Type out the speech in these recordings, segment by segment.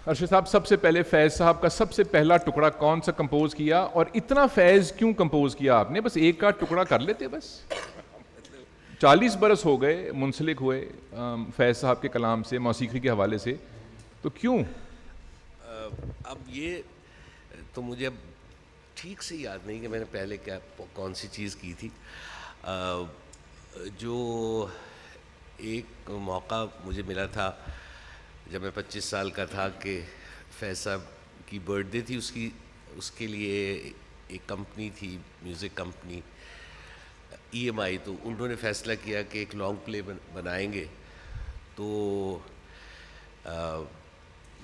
ارشد صاحب سب سے پہلے فیض صاحب کا سب سے پہلا ٹکڑا کون سا کمپوز کیا, اور اتنا فیض کیوں کمپوز کیا آپ نے؟ بس ایک کا ٹکڑا کر لیتے, بس 40 برس ہو گئے منسلک ہوئے فیض صاحب کے کلام سے, موسیقی کے حوالے سے, تو کیوں؟ اب یہ تو مجھے اب ٹھیک سے یاد نہیں کہ میں نے پہلے کیا کون سی چیز کی تھی. جو ایک موقع مجھے ملا تھا جب میں 25 سال کا تھا کہ فیض صاحب کی برتھ ڈے تھی, اس کے لیے ایک کمپنی تھی, میوزک کمپنی EMI, تو انہوں نے فیصلہ کیا کہ ایک لانگ پلے بنائیں گے. تو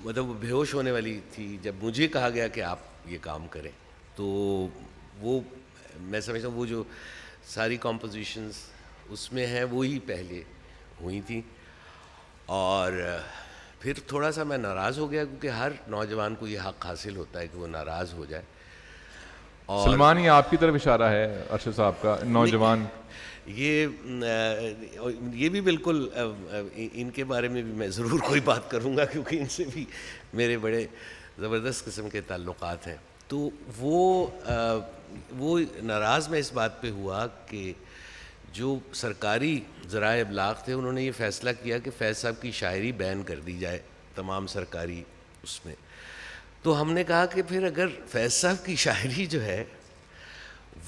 مطلب وہ بے ہوش ہونے والی تھی جب مجھے کہا گیا کہ آپ یہ کام کریں. تو وہ میں سمجھتا ہوں وہ جو ساری کمپوزیشنز اس میں ہیں وہی پہلے ہوئی تھیں. اور پھر تھوڑا سا میں ناراض ہو گیا, کیونکہ ہر نوجوان کو یہ حق حاصل ہوتا ہے کہ وہ ناراض ہو جائے. اور سلمان یہ آپ کی طرف اشارہ ہے ارشد صاحب کا, نوجوان. یہ بھی بالکل ان کے بارے میں بھی میں ضرور کوئی بات کروں گا, کیونکہ ان سے بھی میرے بڑے زبردست قسم کے تعلقات ہیں. تو وہ ناراض میں اس بات پہ ہوا کہ جو سرکاری ذرائع ابلاغ تھے انہوں نے یہ فیصلہ کیا کہ فیض صاحب کی شاعری بین کر دی جائے تمام سرکاری اس میں. تو ہم نے کہا کہ پھر اگر فیض صاحب کی شاعری جو ہے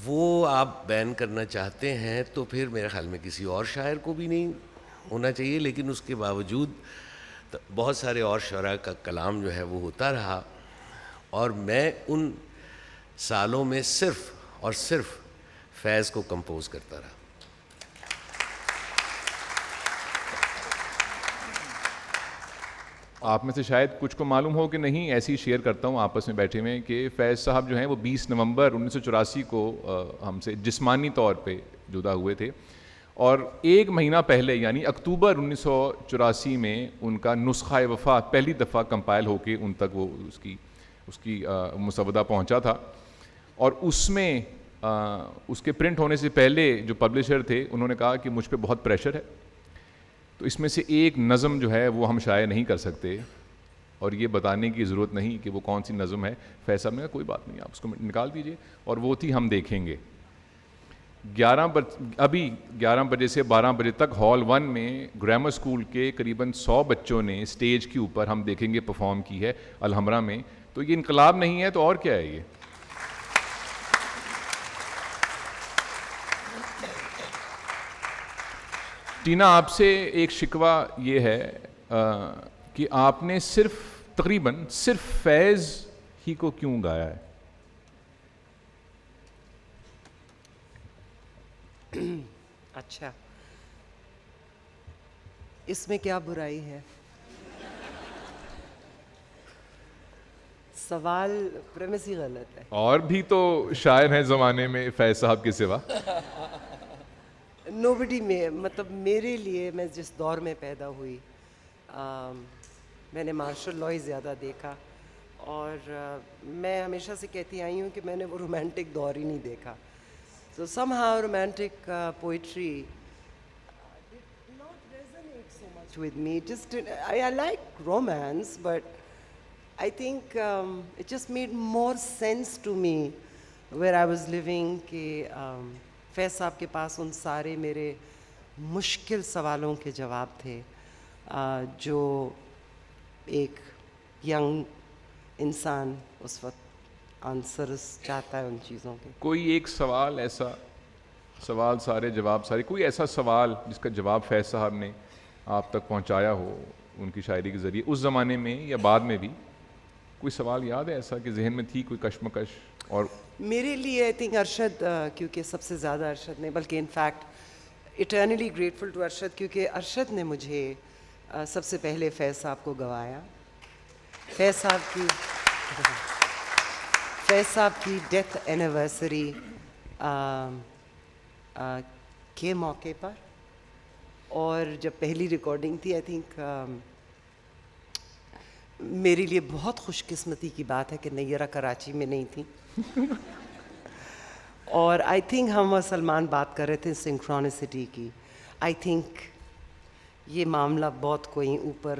وہ آپ بین کرنا چاہتے ہیں تو پھر میرے خیال میں کسی اور شاعر کو بھی نہیں ہونا چاہیے. لیکن اس کے باوجود بہت سارے اور شعراء کا کلام جو ہے وہ ہوتا رہا, اور میں ان سالوں میں صرف اور صرف فیض کو کمپوز کرتا رہا. آپ میں سے شاید کچھ کو معلوم ہو کہ نہیں, ایسی شیئر کرتا ہوں آپس میں بیٹھے میں, کہ فیض صاحب جو ہیں وہ 20 نومبر 1984 کو ہم سے جسمانی طور پہ جدا ہوئے تھے, اور ایک مہینہ پہلے یعنی اکتوبر 1984 میں ان کا نسخہ وفات پہلی دفعہ کمپائل ہو کے ان تک وہ اس کی مسودہ پہنچا تھا. اور اس میں اس کے پرنٹ ہونے سے پہلے جو پبلشر تھے انہوں نے کہا کہ مجھ پہ بہت پریشر ہے, تو اس میں سے ایک نظم جو ہے وہ ہم شائع نہیں کر سکتے, اور یہ بتانے کی ضرورت نہیں کہ وہ کون سی نظم ہے. فیض صاحب نے کہا کوئی بات نہیں, آپ اس کو نکال دیجئے, اور وہ تھی ہم دیکھیں گے. 11 بجے سے 12 بجے تک ہال 1 میں گرامر اسکول کے قریباً 100 بچوں نے اسٹیج کے اوپر ہم دیکھیں گے پرفارم کی ہے الحمرا میں. تو یہ انقلاب نہیں ہے تو اور کیا ہے یہ؟ ٹینا آپ سے ایک شکوہ یہ ہے کہ آپ نے تقریباً صرف فیض ہی کو کیوں گایا ہے؟ اچھا, اس میں کیا برائی ہے؟ سوال پریمس ہی غلط ہے. اور بھی تو شاعر ہیں زمانے میں فیض صاحب کے سوا. نوبڈی میں مطلب میرے لیے, میں جس دور میں پیدا ہوئی میں نے مارشل لا ہی زیادہ دیکھا, اور میں ہمیشہ سے کہتی آئی ہوں کہ میں نے وہ رومانٹک دور ہی نہیں دیکھا. تو somehow romantic poetry did not resonate so much with me. Just I like romance, but I think it just made more sense to me where I was living کہ فیض صاحب کے پاس ان سارے میرے مشکل سوالوں کے جواب تھے جو ایک ینگ انسان اس وقت آنسرز چاہتا ہے ان چیزوں کے. کوئی ایک سوال ایسا, سوال سارے جواب سارے, کوئی ایسا سوال جس کا جواب فیض صاحب نے آپ تک پہنچایا ہو ان کی شاعری کے ذریعے, اس زمانے میں یا بعد میں بھی کوئی سوال یاد ہے ایسا کہ ذہن میں تھی کوئی کشمکش؟ اور میرے لیے آئی تھنک ارشد, کیونکہ سب سے زیادہ ارشد نے, بلکہ in fact eternally grateful to Arshad, کیونکہ ارشد نے مجھے سب سے پہلے فیض صاحب کو گوایا. فیض صاحب کی ڈیتھ اینیورسری کے موقع پر, اور جب پہلی ریکارڈنگ تھی, آئی تھنک میرے لیے بہت خوش قسمتی کی بات ہے کہ نیرہ کراچی میں نہیں تھی. اور آئی تھنک ہم اور سلمان بات کر رہے تھے سنکرونسٹی کی. آئی تھنک یہ معاملہ بہت کوئی اوپر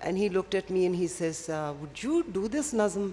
and he looked at me and he says, would you do this Nazm,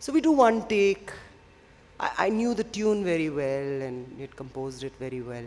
So we do one take. I knew the tune very well and he had composed it very well.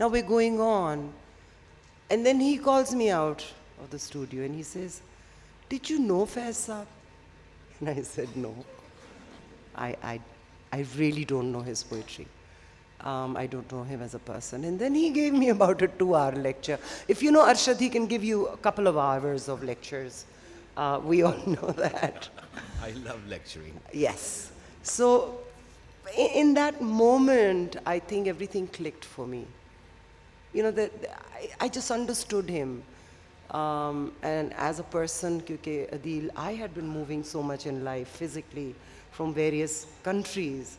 Now we're going on. And then he calls me out of the studio and he says, did you know Faiz Saab? And I said, no. I really don't know his poetry. I don't know him as a person. And then he gave me about a 2-hour lecture. If you know Arshad, he can give you a couple of hours of lectures. We all know that. I love lecturing. Yes. So in that moment, I think everything clicked for me. You know, I just understood him. And as a person, because Adil, I had been moving so much in life physically from various countries,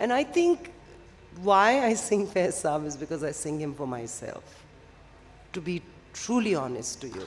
And I think why I sing Faiz Saab is because I sing him for myself, to be truly honest to you.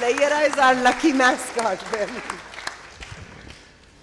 Nayyara is our lucky mascot.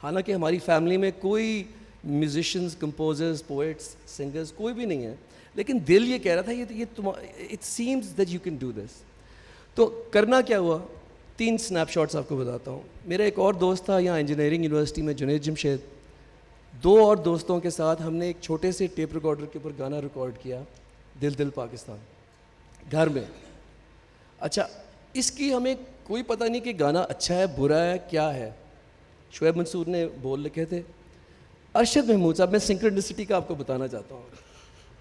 حالانکہ ہماری family میں کوئی musicians, کمپوزرز، poets, singers کوئی بھی نہیں ہے، لیکن دل یہ کہہ رہا تھا یہ it seems that you can do this. تو کرنا کیا ہوا، 3 اسنیپ شاٹس آپ کو بتاتا ہوں. میرا ایک اور دوست تھا یہاں انجینئرنگ یونیورسٹی میں، جنید جمشید. 2 اور دوستوں کے ساتھ ہم نے ایک چھوٹے سے ٹیپ ریکارڈر کے اوپر گانا ریکارڈ کیا، دل دل پاکستان، گھر میں. اچھا اس کی ہمیں کوئی پتہ نہیں کہ گانا اچھا ہے برا ہے کیا ہے. شعیب منصور نے بول لکھے تھے. ارشد محمود صاحب، میں سنکرنسٹی کا آپ کو بتانا چاہتا ہوں.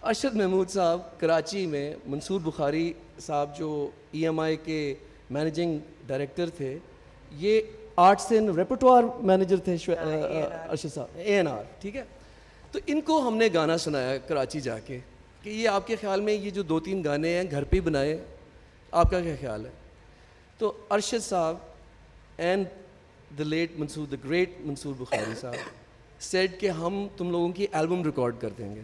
ارشد محمود صاحب کراچی میں، منصور بخاری صاحب جو EMI کے مینیجنگ ڈائریکٹر تھے، یہ آرٹس اینڈ ریپرٹوار مینیجر تھے ارشد صاحب، ANR، ٹھیک ہے. تو ان کو ہم نے گانا سنایا کراچی جا کے کہ یہ آپ کے خیال میں یہ جو 2-3 گانے ہیں گھر پہ ہی بنائے، آپ کا کیا خیال ہے؟ تو Arshad sahab and the late Mansoor, the great Mansoor Bukhari sahab said کہ ہم تم لوگوں کی البم ریکارڈ کر دیں گے.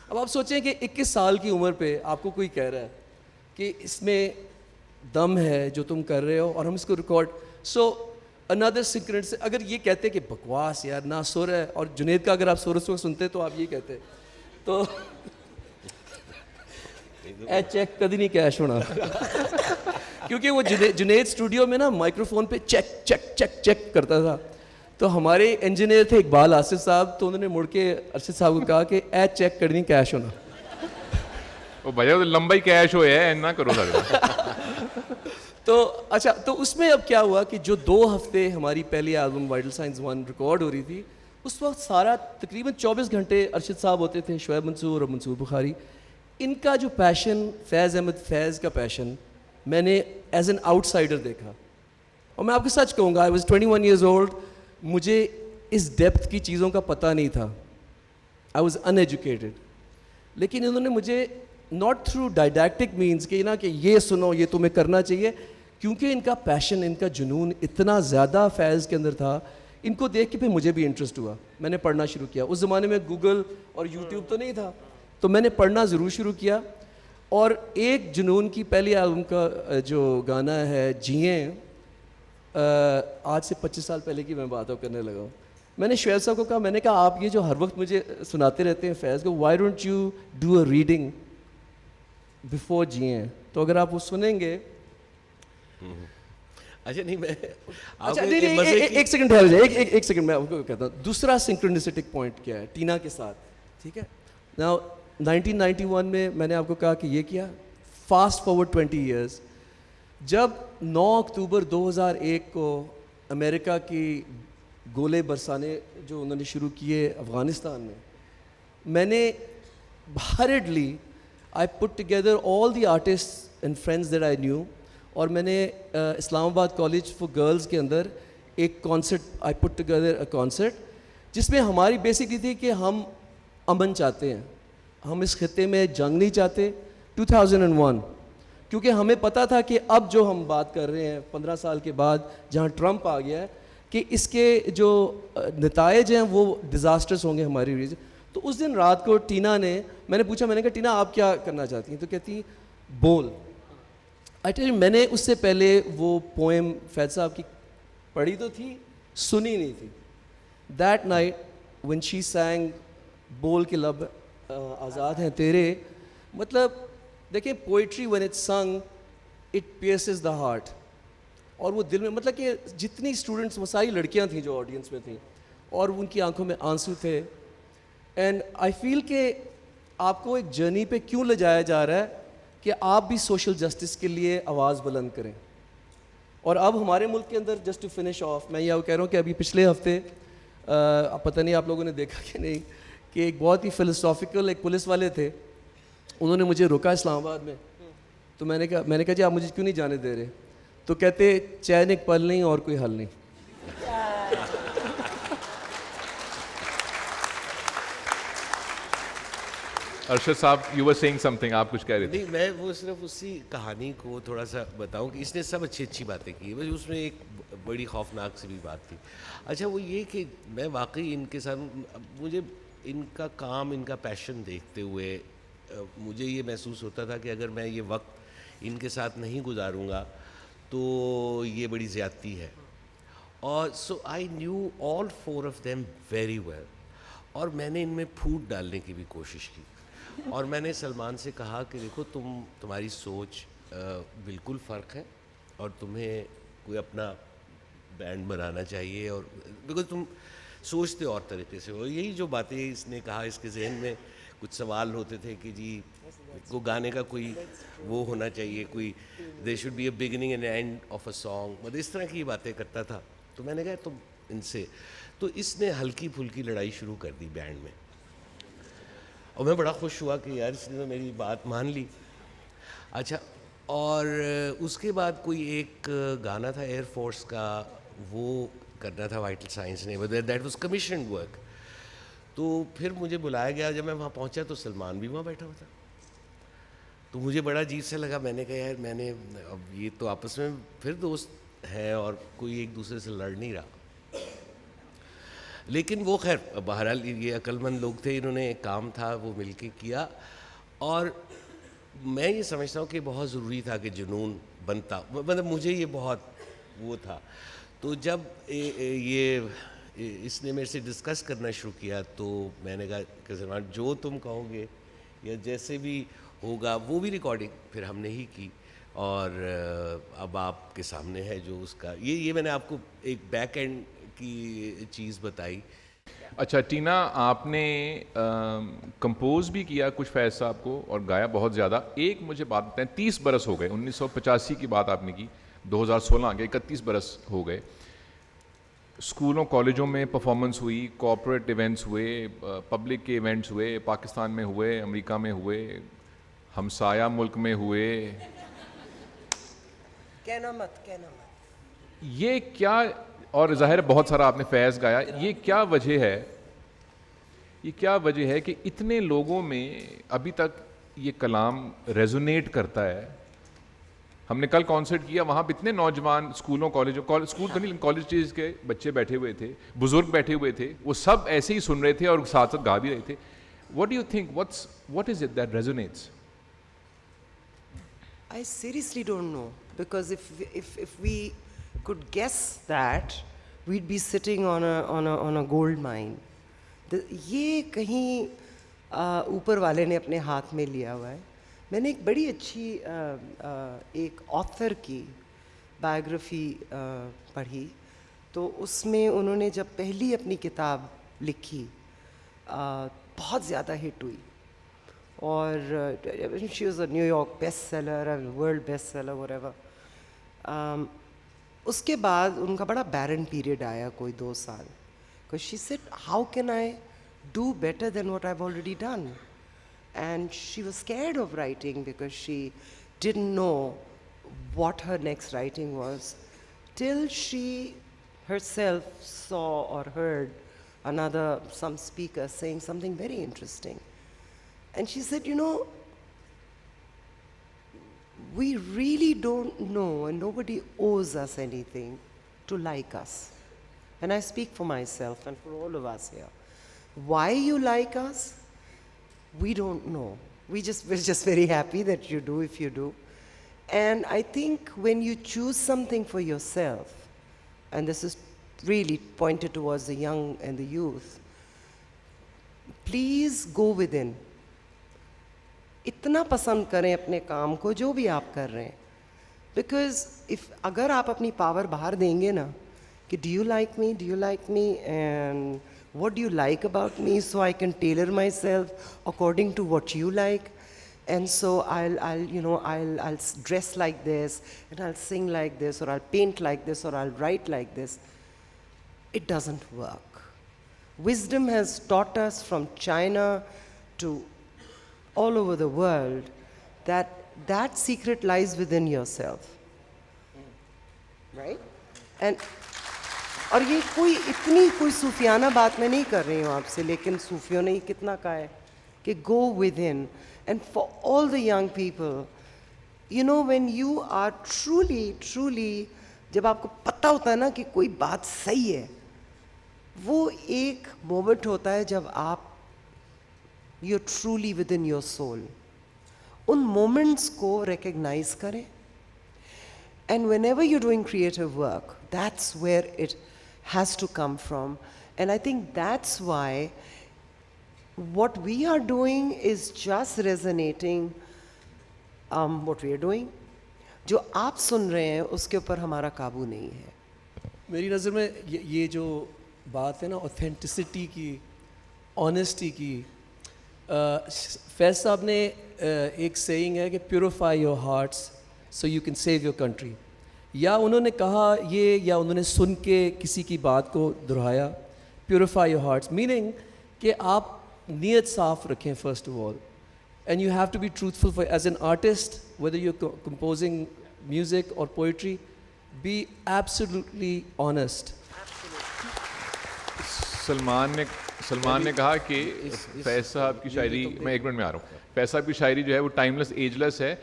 اب آپ سوچیں کہ 21 سال کی عمر پہ آپ کو کوئی کہہ رہا ہے کہ اس میں دم ہے جو تم کر رہے ہو اور ہم اس کو ریکارڈ. سو اندر سیکرٹ سے اگر یہ کہتے کہ بکواس یار نہ سر ہے، اور جنید کا اگر آپ سر کو سنتے تو آپ یہ کہتے تو اے چیک کدی نہیں کیش ہونا. کیونکہ وہ جنید اسٹوڈیو میں نا مائکرو فون پہ چیک چیک چیک چیک کرتا تھا. تو ہمارے انجینئر تھے اقبال آصف صاحب، تو انہوں نے مڑ کے ارشد صاحب کو کہا کہ اے چیک کرنی کیش ہونا. وہ بھیا لمبا ہی کیش ہویا ہے نہ کرو سر. تو اچھا، تو اس میں اب کیا ہوا کہ جو 2 ہفتے ہماری پہلی البم وائٹل سائنس 1 ریکارڈ ہو رہی تھی، اس وقت سارا تقریباً 24 گھنٹے ارشد صاحب ہوتے تھے، شعیب منصور اور منصور بخاری. ان کا جو پیشن، فیض احمد فیض کا پیشن، میں نے ایز این آؤٹ سائڈر دیکھا. اور میں آپ کو سچ کہوں گا، آئی واز 21 ایئرز اولڈ، مجھے اس ڈیپتھ کی چیزوں کا پتہ نہیں تھا. I was in educated. لیکن انہوں نے مجھے ناٹ تھرو ڈائڈیکٹک مینس کہ نا کہ یہ سنو یہ تمہیں کرنا چاہیے، کیونکہ ان کا پیشن، ان کا جنون اتنا زیادہ فیض کے اندر تھا. ان کو دیکھ کے پھر مجھے بھی انٹرسٹ ہوا، میں نے پڑھنا شروع کیا. اس زمانے میں گوگل اور یوٹیوب تو نہیں تھا، تو میں نے پڑھنا ضرور شروع کیا. اور ایک جنون کی پہلی البم کا جو گانا ہے جیئیں، آج سے 25 سال پہلے کی میں بات کرنے لگا ہوں. میں نے شعیب صاحب کو کہا، میں نے کہا آپ یہ جو ہر وقت مجھے سناتے رہتے ہیں فیض کو، why don't you do a reading before جیئیں. تو اگر آپ وہ سنیں گے. اچھا نہیں میں اچھا ایک سیکنڈ ٹھہر جائے، ایک سیکنڈ میں آپ کو کہتا ہوں دوسرا سنکرنسٹک پوائنٹ کیا ہے ٹینا کے ساتھ. ٹھیک ہے، ناؤ 1991 میں نے آپ کو کہا کہ یہ کیا. فاسٹ فارورڈ 20 ایئرس، جب 9 اکتوبر 2001 کو امریکہ کی گولے برسانے جو انہوں نے شروع کیے افغانستان میں نے hurriedly I put together all the artists and friends that I knew, اور میں نے اسلام آباد کالج فار گرلز کے اندر ایک کانسرٹ آئی پٹ ٹوگیدر اے کانسرٹ، جس میں ہماری بیسکلی تھی کہ ہم امن چاہتے ہیں، ہم اس خطے میں جنگ نہیں چاہتے. 2001 کیونکہ ہمیں پتہ تھا کہ اب جو ہم بات کر رہے ہیں 15 سال کے بعد جہاں ٹرمپ آ گیا ہے، کہ اس کے جو نتائج ہیں وہ ڈیزاسٹرس ہوں گے ہماری ریجن. تو اس دن رات کو ٹینا نے، میں نے پوچھا، میں نے کہا ٹینا آپ کیا کرنا چاہتی ہیں؟ تو کہتی بول. میں نے اس سے پہلے وہ پوئم فیض صاحب کی پڑھی تو تھی، سنی نہیں تھی. That night when she sang بول کے لب آزاد ہیں تیرے، مطلب دیکھیں poetry when it's sung it pierces the heart، اور وہ دل میں، مطلب کہ جتنی اسٹوڈنٹس، وہ ساری لڑکیاں تھیں جو آڈینس میں تھیں، اور ان کی آنکھوں میں آنسو تھے. اینڈ آئی فیل کہ آپ کو ایک جرنی پہ کیوں لے جایا جا رہا ہے کہ آپ بھی سوشل جسٹس کے لیے آواز بلند کریں. اور اب ہمارے ملک کے اندر جسٹ ٹو فنش آف، میں یہ کہہ رہا ہوں کہ ابھی پچھلے ہفتے پتہ نہیں آپ لوگوں نے دیکھا کہ نہیں، کہ ایک بہت ہی فلسافیکل ایک پولیس والے تھے، انہوں نے مجھے روکا اسلام آباد میں. تو میں نے کہا جی آپ مجھے کیوں نہیں جانے دے رہے؟ تو کہتے چین ایک پل نہیں اور کوئی حل نہیں. ارشد صاحب یو ور سیئنگ سم تھنگ، آپ کچھ کہہ رہے تھے. نہیں میں وہ صرف اسی کہانی کو تھوڑا سا بتاؤں کہ اس نے سب اچھی باتیں کی، بس اس میں ایک بڑی خوفناک سی بھی بات تھی. اچھا وہ یہ کہ میں واقعی ان کے ساتھ، مجھے ان کا کام، ان کا پیشن دیکھتے ہوئے مجھے یہ محسوس ہوتا تھا کہ اگر میں یہ وقت ان کے ساتھ نہیں گزاروں گا تو یہ بڑی زیادتی ہے. اور so I knew all 4 of them very well. اور میں نے ان میں پھوٹ ڈالنے کی بھی کوشش کی, اور میں نے سلمان سے کہا کہ دیکھو تمہاری سوچ بالکل فرق ہے, اور تمہیں کوئی اپنا بینڈ بنانا چاہیے, اور بیکاز تم سوچتے اور طریقے سے ہو. یہی جو باتیں اس نے کہا, اس کے ذہن میں کچھ سوال ہوتے تھے کہ جی کو گانے کا کوئی وہ ہونا چاہیے, کوئی there should be a beginning and end of a song, مطلب اس طرح کی باتیں کرتا تھا. تو میں نے کہا تم ان سے, تو اس نے ہلکی پھلکی لڑائی شروع کر دی بینڈ میں, اور میں بڑا خوش ہوا کہ یار اس نے تو میری بات مان لی. اچھا, اور اس کے بعد کوئی ایک گانا تھا ایئر فورس کا, وہ کرنا تھا وائٹل سائنس نے, دیٹ واز کمیشنڈ ورک. تو پھر مجھے بلایا گیا, جب میں وہاں پہنچا تو سلمان بھی وہاں بیٹھا ہوا تھا. تو مجھے بڑا عجیب سے لگا, میں نے کہا یار میں نے اب یہ تو آپس میں پھر دوست ہیں اور کوئی ایک دوسرے سے لڑ نہیں رہا. لیکن وہ خیر بہرحال یہ عقل مند لوگ تھے, انہوں نے ایک کام تھا وہ مل کے کیا, اور میں یہ سمجھتا ہوں کہ بہت ضروری تھا کہ جنون بنتا, مطلب مجھے یہ بہت وہ تھا. تو جب یہ اس نے میرے سے ڈسکس کرنا شروع کیا تو میں نے کہا کہ سلمان جو تم کہو گے یا جیسے بھی ہوگا, وہ بھی ریکارڈنگ پھر ہم نے ہی کی, اور اب آپ کے سامنے ہے جو اس کا یہ میں نے آپ کو ایک بیک اینڈ کی چیز بتائی. اچھا ٹینا, آپ نے کمپوز بھی کیا کچھ فیض صاحب کو اور گایا بہت زیادہ. ایک مجھے بات بتائیں, 30 برس ہو گئے, 1985 کی بات آپ نے کی, 2016 آ گئے, 31 برس ہو گئے. اسکولوں کالجوں میں پرفارمنس ہوئی, کارپوریٹ ایونٹس ہوئے, پبلک کے ایونٹس ہوئے, پاکستان میں ہوئے, امریکہ میں ہوئے, ہمسایہ ملک میں ہوئے. کہنا مت. یہ کیا, اور ظاہر بہت سارا آپ نے فیض گایا, یہ کیا وجہ ہے کہ اتنے لوگوں میں ابھی تک یہ کلام ریزونیٹ کرتا ہے؟ ہم نے کل کانسرٹ کیا, وہاں پہ اتنے نوجوان اسکولوں کالجوں, اسکول تو نہیں کالج ڈیز کے بچے بیٹھے ہوئے تھے, بزرگ بیٹھے ہوئے تھے, وہ سب ایسے ہی سن رہے تھے اور ساتھ ساتھ گا بھی رہے تھے. What do you think, what is it that resonates? I seriously don't know, because if we could guess that, we'd be sitting on a gold mine. یہ کہیں اوپر والے نے اپنے ہاتھ میں لیا ہوا ہے. میں نے ایک بڑی اچھی ایک آتھر کی بایوگرافی پڑھی, تو اس میں انہوں نے جب پہلی اپنی کتاب لکھی بہت زیادہ ہٹ ہوئی, اور she was a new York best seller, world best seller, whatever. اس کے بعد ان کا بڑا بیرن پیریڈ آیا, کوئی 2 سال, because she said, how can I do better than what I've already done? And she was scared of writing because she didn't know what her next writing was, till she herself saw or heard some speaker saying something very interesting. And she said, you know, we really don't know, and nobody owes us anything to like us. And I speak for myself and for all of us here. Why you like us, we don't know. We're just very happy that you do, if you do. And I think when you choose something for yourself, and this is really pointed towards the young and the youth, please go within. اتنا پسند کریں اپنے کام کو جو بھی آپ کر رہے ہیں, بیکاز اگر آپ اپنی پاور باہر دیں گے نا کہ do you like me and what do you like about me, so I can tailor myself according to what you like, and so I'll dress like this, and I'll sing like this, or I'll paint like this, or I'll write like this. It doesn't work. Wisdom has taught us from China to all over the world that secret lies within yourself, right? And اور یہ کوئی صوفیانہ بات میں نہیں کر رہی ہوں آپ سے, لیکن صوفیوں نے کتنا کہا ہے کہ go within. And for all the young people, you know, when you are truly, جب آپ کو پتہ ہوتا ہے نا کہ کوئی بات صحیح ہے, وہ ایک مومنٹ ہوتا ہے جب آپ you're truly within your soul. In moments کو ریکگنائز کریں, and whenever you're doing creative work, that's where has to come from. And I think that's why what we are doing is just resonating what we are doing. جو آپ سن رہے ہیں اس کے اوپر ہمارا قابو نہیں ہے. میری نظر میں یہ جو بات ہے نا اوتھینٹسٹی کی, آنیسٹی کی, فیض صاحب نے ایک سیئنگ ہے کہ purify your hearts so you can save your country, یا انہوں نے کہا یہ, یا انہوں نے سن کے کسی کی بات کو دہرایا, پیوریفائی یور ہارٹس میننگ کہ آپ نیت صاف رکھیں first of all, and you have to be truthful for as an artist whether you're composing music or poetry, be absolutely honest. Salman نے کہا کہ فیض صاحب کی شاعری, میں ایک منٹ میں آ رہا ہوں, فیض صاحب کی شاعری جو ہے وہ ٹائم لیس, ایج لیس ہے.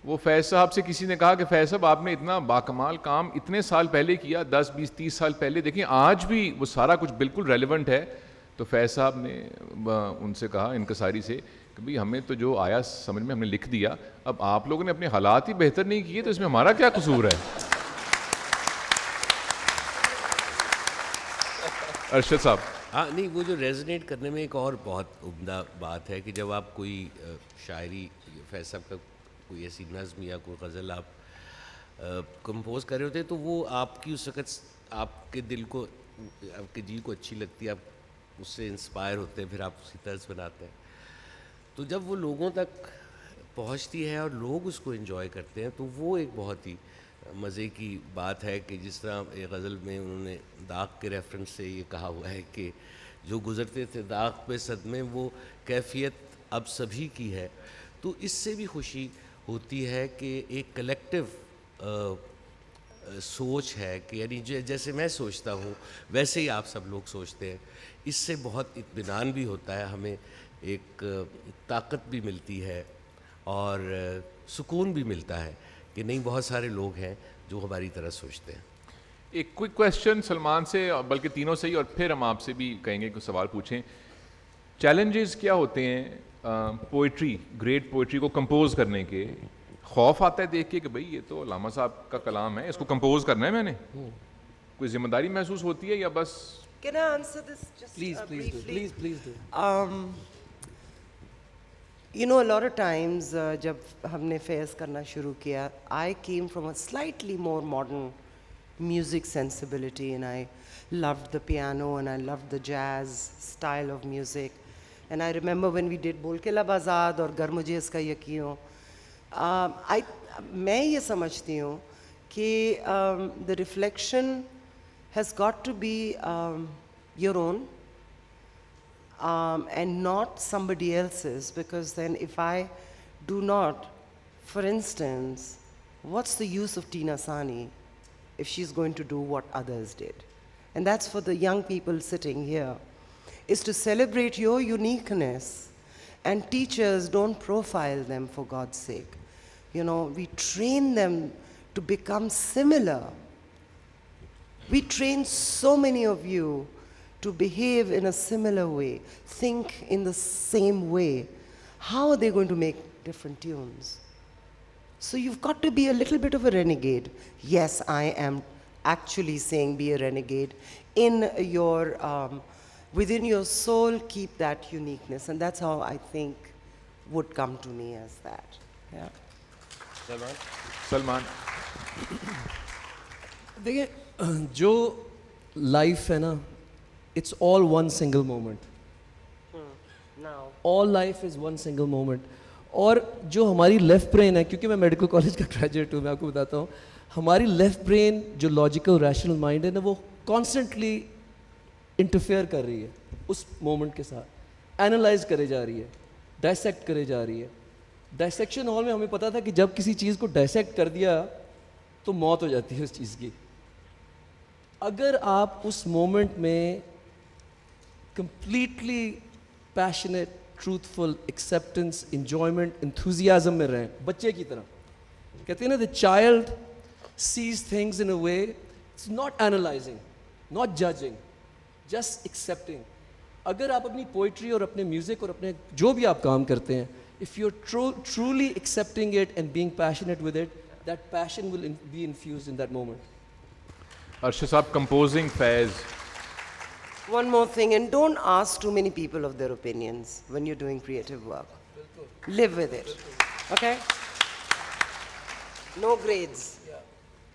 وہ فیض صاحب سے کسی نے کہا کہ فیض صاحب آپ نے اتنا باکمال کام اتنے سال پہلے کیا, 10 20 30 سال پہلے, دیکھیں آج بھی وہ سارا کچھ بالکل ریلیونٹ ہے. تو فیض صاحب نے ان سے کہا, انکساری سے, کہ بھئی ہمیں تو جو آیا سمجھ میں ہم نے لکھ دیا, اب آپ لوگوں نے اپنے حالات ہی بہتر نہیں کیے تو اس میں ہمارا کیا قصور ہے. ارشد صاحب. ہاں نہیں, وہ جو ریزونیٹ کرنے میں ایک اور بہت عمدہ بات ہے کہ جب آپ کوئی شاعری, فیض صاحب کا کوئی ایسی نظم یا کوئی غزل آپ کمپوز کر رہے ہوتے ہیں تو وہ آپ کی اس وقت آپ کے دل کو, آپ کے جی کو اچھی لگتی ہے, آپ اس سے انسپائر ہوتے ہیں, پھر آپ اسی طرز بناتے ہیں. تو جب وہ لوگوں تک پہنچتی ہے اور لوگ اس کو انجوائے کرتے ہیں تو وہ ایک بہت ہی مزے کی بات ہے. کہ جس طرح ایک غزل میں انہوں نے داغ کے ریفرنس سے یہ کہا ہوا ہے کہ جو گزرتے تھے داغ پہ صدمے وہ کیفیت اب سبھی کی ہے. تو اس سے بھی خوشی ہوتی ہے کہ ایک کلیکٹیو سوچ ہے کہ یعنی جیسے میں سوچتا ہوں ویسے ہی آپ سب لوگ سوچتے ہیں. اس سے بہت اطمینان بھی ہوتا ہے, ہمیں ایک طاقت بھی ملتی ہے اور سکون بھی ملتا ہے کہ نہیں بہت سارے لوگ ہیں جو ہماری طرح سوچتے ہیں. ایک کوئک کویسچن سلمان سے, بلکہ تینوں سے ہی, اور پھر ہم آپ سے بھی کہیں گے کہ سوال پوچھیں. چیلنجز کیا ہوتے ہیں پوئٹری, گریٹ پوئٹری کو کمپوز کرنے کے؟ خوف آتا ہے دیکھ کے کہ بھئی یہ تو علامہ صاحب کا کلام ہے, اس کو کمپوز کرنا ہے میں نے, کوئی ذمہ داری محسوس ہوتی ہے یا بس؟ Can I answer this just Please briefly? do. You know, a lot of times جب ہم نے فیض کرنا شروع کیا, I came from a slightly more modern music sensibility and I loved the piano and I loved the jazz style of music. And I remember when we did Bol ke Lab Azad اور گر مجھے اس کا یقین ہو, میں یہ سمجھتی ہوں کہ the reflection has got to be your own and not somebody else's, because then if I do not, for instance, what's the use of Tina Sani if she's going to do what others did? And that's for the young people sitting here, is to celebrate your uniqueness, and teachers don't profile them for God's sake. You know, we train them to become similar. We train so many of you to behave in a similar way, think in the same way. How are they going to make different tunes? So you've got to be a little bit of a renegade. Yes, I am actually saying be a renegade. In your, within your soul, keep that uniqueness. And that's how I think would come to me as that. Yeah. Salman. دیکھیں جو life ہے نا, it's all one single moment. All life is one single moment. اور جو ہماری left brain ہے, کیونکہ میں میڈیکل کالج کا گریجویٹ ہوں, میں آپ کو بتاتا ہوں, ہماری لیفٹ برین جو لاجیکل ریشنل مائنڈ ہے نا, وہ کانسٹنٹلی انٹرفیئر کر رہی ہے اس مومنٹ کے ساتھ, اینالائز کرے جا رہی ہے, ڈائسیکٹ کرے جا رہی ہے. ڈائسیکشن ہال میں ہمیں پتا تھا کہ جب کسی چیز کو ڈائسیکٹ کر دیا تو موت ہو جاتی ہے اس چیز کی. اگر آپ اس مومنٹ میں completely passionate, truthful, acceptance, enjoyment, enthusiasm میں رہیں, بچے کی طرح. کہتے ہیں نا, the child sees things in a way, it's not analysing, not judging, just accepting. اگر آپ اپنی پوئٹری اور اپنے میوزک اور اپنے جو بھی آپ کام کرتے ہیں, if you're truly accepting it and being passionate with it, that passion will be infused in that moment. Arshad saab, composing Faiz. One more thing, and don't ask too many people of their opinions when you're doing creative work. Live with it. Okay? No grades.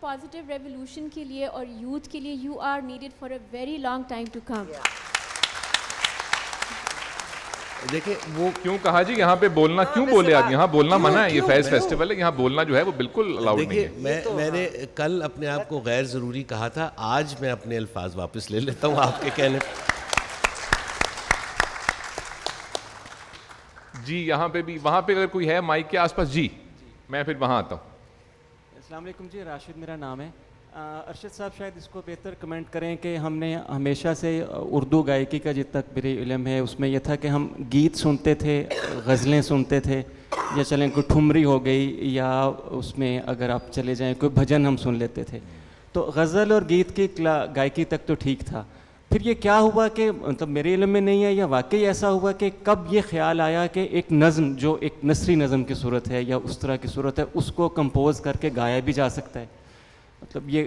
Positive revolution کے لیے اور youth کے لیے you are needed for a very long time to come. دیکھیں وہ کیوں کہا جی یہاں پہ بولنا کیوں بولے آپ؟ یہاں بولنا منع ہے, یہ فیض فیسٹیول ہے, یہاں بولنا جو ہے وہ بالکل الاؤڈ نہیں دیکھیے ہے. میں نے کل اپنے آپ کو غیر ضروری کہا تھا, آج میں اپنے الفاظ واپس لے لیتا ہوں آپ کے کہنے. جی یہاں پہ بھی, وہاں پہ اگر کوئی ہے مائک کے آس پاس, جی میں پھر وہاں آتا ہوں. السلام علیکم جی, راشد میرا نام ہے. ارشد صاحب شاید اس کو بہتر کمنٹ کریں کہ ہم نے ہمیشہ سے اردو گائیکی کا جتنا تک میرے علم ہے اس میں یہ تھا کہ ہم گیت سنتے تھے, غزلیں سنتے تھے, یا چلیں کوئی ٹھمری ہو گئی, یا اس میں اگر آپ چلے جائیں کوئی بھجن ہم سن لیتے تھے. تو غزل اور گیت کی گائیکی تک تو ٹھیک تھا. پھر یہ کیا ہوا کہ مطلب میرے علم میں نہیں ہے, یا واقعی ایسا ہوا کہ کب یہ خیال آیا کہ ایک نظم جو ایک نثری نظم کی صورت ہے یا اس طرح کی صورت ہے اس کو کمپوز کر کے گایا بھی جا سکتا ہے؟ مطلب یہ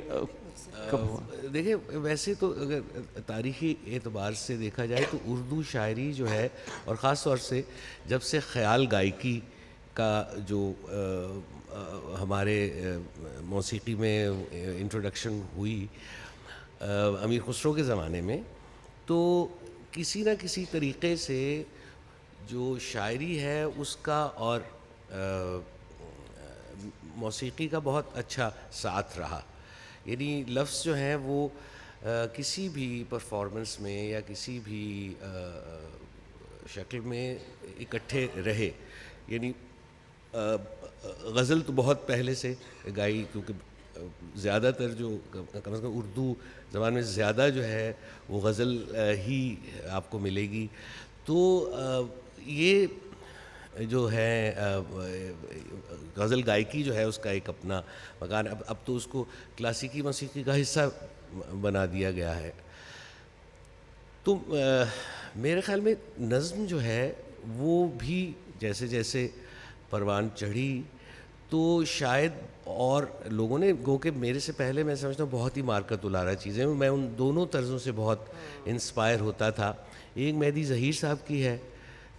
کب ہوا؟ دیکھیں ویسے تو اگر تاریخی اعتبار سے دیکھا جائے تو اردو شاعری جو ہے, اور خاص طور سے جب سے خیال گائیکی کا جو ہمارے موسیقی میں انٹروڈکشن ہوئی امیر خسرو کے زمانے میں, تو کسی نہ کسی طریقے سے جو شاعری ہے اس کا اور موسیقی کا بہت اچھا ساتھ رہا. یعنی لفظ جو ہیں وہ کسی بھی پرفارمنس میں یا کسی بھی شکل میں اکٹھے رہے. یعنی غزل تو بہت پہلے سے گائی, کیونکہ زیادہ تر جو کم از کم اردو زبان میں زیادہ جو ہے وہ غزل ہی آپ کو ملے گی. تو یہ جو ہے غزل گائیکی جو ہے اس کا ایک اپنا مکان, اب تو اس کو کلاسیکی موسیقی کا حصہ بنا دیا گیا ہے. تو میرے خیال میں نظم جو ہے وہ بھی جیسے جیسے پروان چڑھی تو شاید اور لوگوں نے گو کہ میرے سے پہلے میں سمجھتا ہوں بہت ہی مارکت الارا چیزیں, میں ان دونوں طرزوں سے بہت انسپائر ہوتا تھا. ایک مہدی ظہیر صاحب کی ہے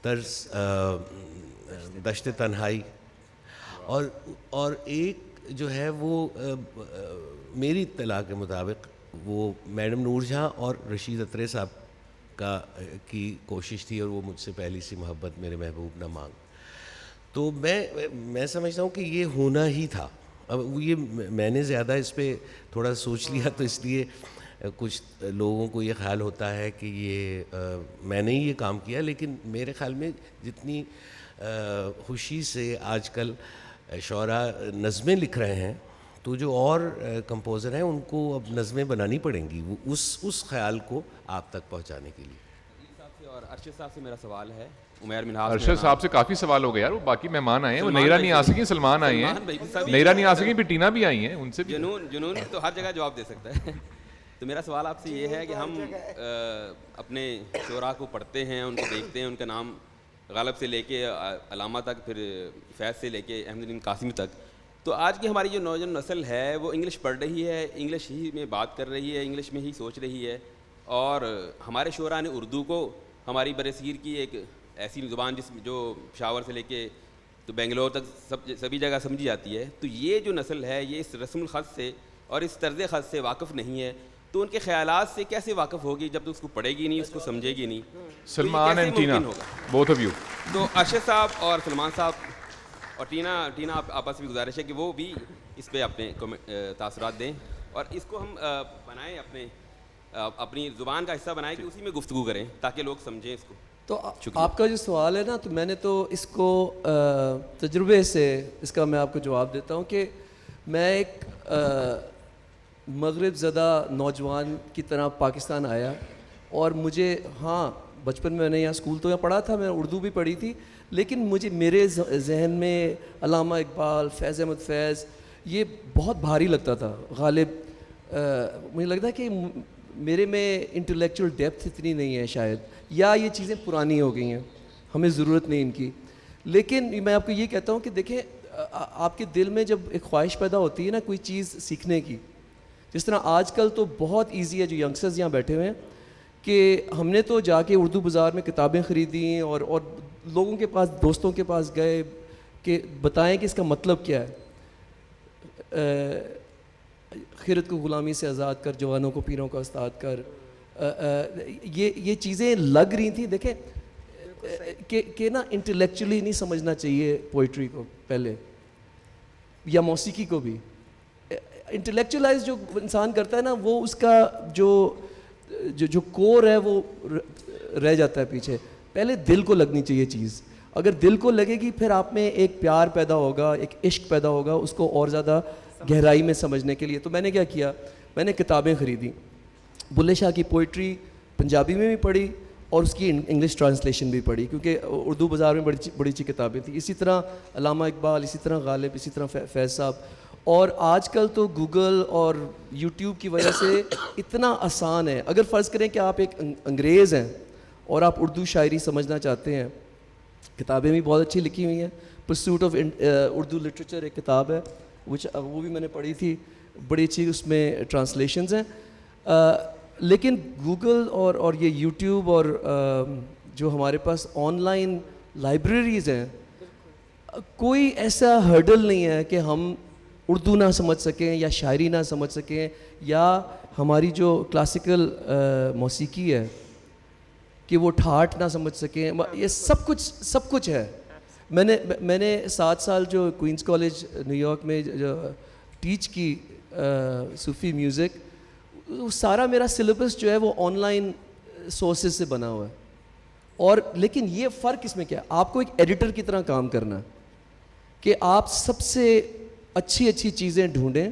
طرز دشت تنہائی, اور ایک جو ہے وہ میری اطلاع کے مطابق وہ میڈم نور جہاں اور رشید اترے صاحب کی کوشش تھی, اور وہ مجھ سے پہلی سی محبت میرے محبوب نہ مانگ. تو میں سمجھتا ہوں کہ یہ ہونا ہی تھا. اب یہ میں نے زیادہ اس پہ تھوڑا سوچ لیا تو اس لیے کچھ لوگوں کو یہ خیال ہوتا ہے کہ یہ میں نے ہی یہ کام کیا, لیکن میرے خیال میں جتنی خوشی سے آج کل شعراء نظمیں لکھ رہے ہیں تو جو اور کمپوزر ہیں ان کو اب نظمیں بنانی پڑیں گی وہ اس خیال کو آپ تک پہنچانے کے لیے. اور ارشد صاحب سے میرا سوال ہے. عمیر منہاس ارشد صاحب سے کافی سوال ہو گئے یار, وہ باقی مہمان آئے ہیں, وہ نیرا نہیں آ سکی, سلمان آئے ہیں, نیرا نہیں آ سکی, پھر ٹینا بھی آئی ہیں, ان سے بھی جنون تو ہر جگہ جواب دے سکتا ہے. تو میرا سوال آپ سے یہ ہے کہ ہم اپنے شعراء کو پڑھتے ہیں, ان کو دیکھتے ہیں, ان کا نام غالب سے لے کے علامہ تک, پھر فیض سے لے کے احمد الدین قاسمی تک. تو آج کی ہماری جو نوجوان نسل ہے وہ انگلش پڑھ رہی ہے, انگلش ہی میں بات کر رہی ہے, انگلش میں ہی سوچ رہی ہے, اور ہمارے شعراء نے اردو کو ہماری برصغیر کی ایک ایسی زبان جس جو پشاور سے لے کے تو بنگلور تک سبھی جگہ سمجھی جاتی ہے. تو یہ جو نسل ہے یہ اس رسم الخط سے اور اس طرز خط سے واقف نہیں ہے, تو ان کے خیالات سے کیسے واقف ہوگی جب تو اس کو پڑھے گی نہیں, اس کو سمجھے گی نہیں. Salman and Tina, both of you. تو ارشد صاحب اور سلمان صاحب اور ٹینا آپس میں گزارش ہے کہ وہ بھی اس پہ اپنے تاثرات دیں, اور اس کو ہم بنائیں اپنی زبان کا حصہ بنائیں کہ اسی میں گفتگو کریں تاکہ لوگ سمجھیں اس کو. تو آپ کا جو سوال ہے نا, تو میں نے تو اس کو تجربے سے اس کا میں آپ کو جواب دیتا ہوں کہ میں ایک مغرب زدہ نوجوان کی طرح پاکستان آیا, اور مجھے ہاں بچپن میں نے یہاں اسکول تو یہاں پڑھا تھا, میں نے اردو بھی پڑھی تھی, لیکن میرے ذہن میں علامہ اقبال, فیض احمد فیض یہ بہت بھاری لگتا تھا. غالب مجھے لگتا ہے کہ میرے میں انٹلیکچوئل ڈیپتھ اتنی نہیں ہے شاید, یا یہ چیزیں پرانی ہو گئی ہیں, ہمیں ضرورت نہیں ان کی. لیکن میں آپ کو یہ کہتا ہوں کہ دیکھیں آپ کے دل میں جب ایک خواہش پیدا ہوتی ہے نا کوئی چیز سیکھنے کی, جس طرح آج کل تو بہت ایزی ہے, جو ینگسٹرز یہاں بیٹھے ہوئے ہیں, کہ ہم نے تو جا کے اردو بازار میں کتابیں خریدیں اور لوگوں کے پاس, دوستوں کے پاس گئے کہ بتائیں کہ اس کا مطلب کیا ہے. خرد کو غلامی سے آزاد کر، جوانوں کو پیروں کا استاد کر، یہ چیزیں لگ رہی تھیں. دیکھیں کہ نا انٹلیکچولی نہیں سمجھنا چاہیے پوئٹری کو پہلے، یا موسیقی کو بھی. انٹلیکچولائز جو انسان کرتا ہے نا، وہ اس کا جو کور ہے وہ رہ جاتا ہے پیچھے. پہلے دل کو لگنی چاہیے چیز. اگر دل کو لگے گی پھر آپ میں ایک پیار پیدا ہوگا، ایک عشق پیدا ہوگا اس کو اور زیادہ گہرائی میں سمجھنے کے لیے. تو میں نے کیا کیا، میں نے کتابیں خریدی. بلے شاہ کی پوئٹری پنجابی میں بھی پڑھی اور اس کی انگلش ٹرانسلیشن بھی پڑھی، کیونکہ اردو بازار میں بڑی اچھی کتابیں تھیں. اسی طرح علامہ اقبال، اسی طرح غالب، اسی طرح فیض صاحب. اور آج کل تو گوگل اور یوٹیوب کی وجہ سے اتنا آسان ہے. اگر فرض کریں کہ آپ ایک انگریز ہیں اور آپ اردو شاعری سمجھنا چاہتے ہیں، کتابیں بھی بہت اچھی لکھی ہوئی ہیں. پرسوٹ آف اردو لٹریچر ایک کتاب ہے، وہ بھی میں نے پڑھی تھی، بڑی اچھی اس میں ٹرانسلیشنز ہیں. لیکن گوگل اور یہ یوٹیوب اور جو ہمارے پاس آن لائن لائبریریز ہیں، کوئی ایسا ہرڈل نہیں ہے کہ ہم اردو نہ سمجھ سکیں یا شاعری نہ سمجھ سکیں یا ہماری جو کلاسیکل موسیقی ہے کہ وہ ٹھاٹ نہ سمجھ سکیں. یہ سب کچھ ہے. میں نے 7 سال جو کوئنس کالج نیو یارک میں جو ٹیچ کی صوفی میوزک، سارا میرا سلیبس جو ہے وہ آن لائن سورسز سے بنا ہوا ہے. اور لیکن یہ فرق اس میں کیا ہے، آپ کو ایک ایڈیٹر کی طرح کام کرنا ہے کہ آپ سب سے اچھی چیزیں ڈھونڈیں.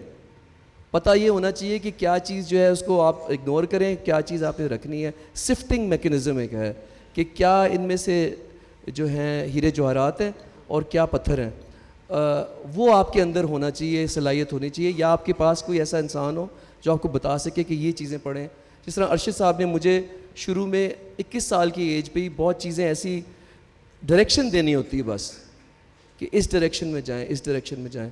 پتہ یہ ہونا چاہیے کہ کیا چیز جو ہے اس کو آپ اگنور کریں، کیا چیز آپ نے رکھنی ہے. سفٹنگ میکنزم ایک ہے کہ کیا ان میں سے جو ہیں ہیرے جواہرات ہیں اور کیا پتھر ہیں. وہ آپ کے اندر ہونا چاہیے، صلاحیت ہونی چاہیے. یا آپ کے پاس کوئی ایسا انسان ہو جو آپ کو بتا سکے کہ یہ چیزیں پڑھیں. جس طرح ارشد صاحب نے مجھے شروع میں 21 سال کی ایج پہ ہی بہت چیزیں ایسی ڈائریکشن دینی ہوتی ہے بس کہ اس ڈائریکشن میں جائیں، اس ڈائریکشن میں جائیں.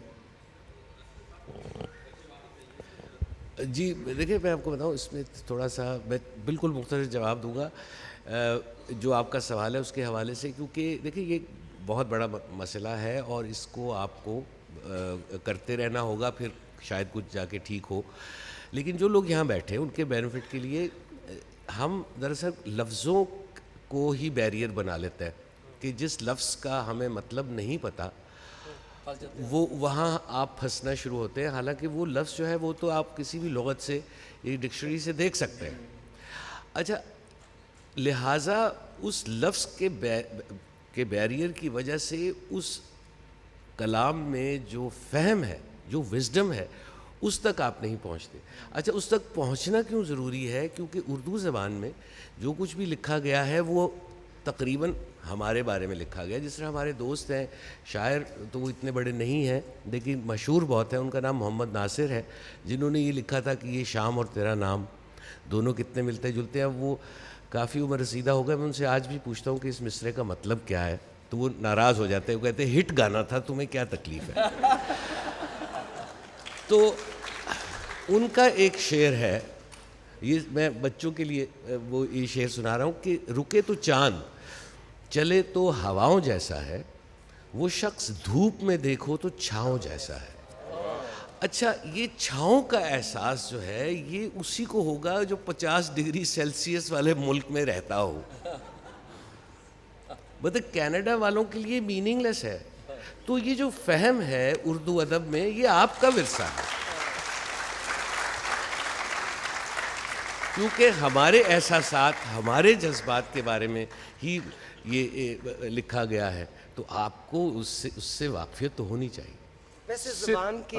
جی دیکھیں، میں آپ کو بتاؤں اس میں تھوڑا سا میں بالکل مختصر جواب دوں گا جو آپ کا سوال ہے اس کے حوالے سے، کیونکہ دیکھیں یہ بہت بڑا مسئلہ ہے اور اس کو آپ کو کرتے رہنا ہوگا، پھر شاید کچھ جا کے ٹھیک ہو. لیکن جو لوگ یہاں بیٹھے ہیں ان کے بینیفٹ کے لیے ہم دراصل لفظوں کو ہی بیریئر بنا لیتے ہیں کہ جس لفظ کا ہمیں مطلب نہیں پتہ وہ وہاں آپ پھنسنا شروع ہوتے ہیں. حالانکہ وہ لفظ جو ہے وہ تو آپ کسی بھی لغت سے ایک ڈکشنری سے دیکھ سکتے ہیں. اچھا، لہٰذا اس لفظ کے بیریئر کی وجہ سے اس کلام میں جو فہم ہے، جو وزڈم ہے، اس تک آپ نہیں پہنچتے. اچھا، اس تک پہنچنا کیوں ضروری ہے؟ کیونکہ اردو زبان میں جو کچھ بھی لکھا گیا ہے وہ تقریباً ہمارے بارے میں لکھا گیا. جس طرح ہمارے دوست ہیں شاعر، تو وہ اتنے بڑے نہیں ہیں لیکن مشہور بہت ہیں، ان کا نام محمد ناصر ہے، جنہوں نے یہ لکھا تھا کہ یہ شام اور تیرا نام دونوں کتنے ملتے جلتے ہیں. وہ کافی عمر رسیدہ ہو گئے. میں ان سے آج بھی پوچھتا ہوں کہ اس مصرعے کا مطلب کیا ہے تو وہ ناراض ہو جاتے ہیں. وہ کہتے ہیں ہٹ گانا تھا، تمہیں کیا تکلیف ہے. تو ان کا ایک شعر ہے، یہ میں بچوں کے لیے وہ یہ شعر سنا رہا ہوں کہ رکے تو چاند چلے تو ہواؤں جیسا ہے، وہ شخص دھوپ میں دیکھو تو چھاؤں جیسا ہے. اچھا، یہ چھاؤں کا احساس جو ہے یہ اسی کو ہوگا جو 50 ڈگری سیلسیس والے ملک میں رہتا ہو. مطلب کینیڈا والوں کے لیے میننگ لیس ہے. تو یہ جو فہم ہے اردو ادب میں، یہ آپ کا ورثہ ہے، کیونکہ ہمارے احساسات، ہمارے جذبات کے بارے میں ہی یہ لکھا گیا ہے. تو آپ کو اس سے واقفیت تو ہونی چاہیے. ویسے زبان کے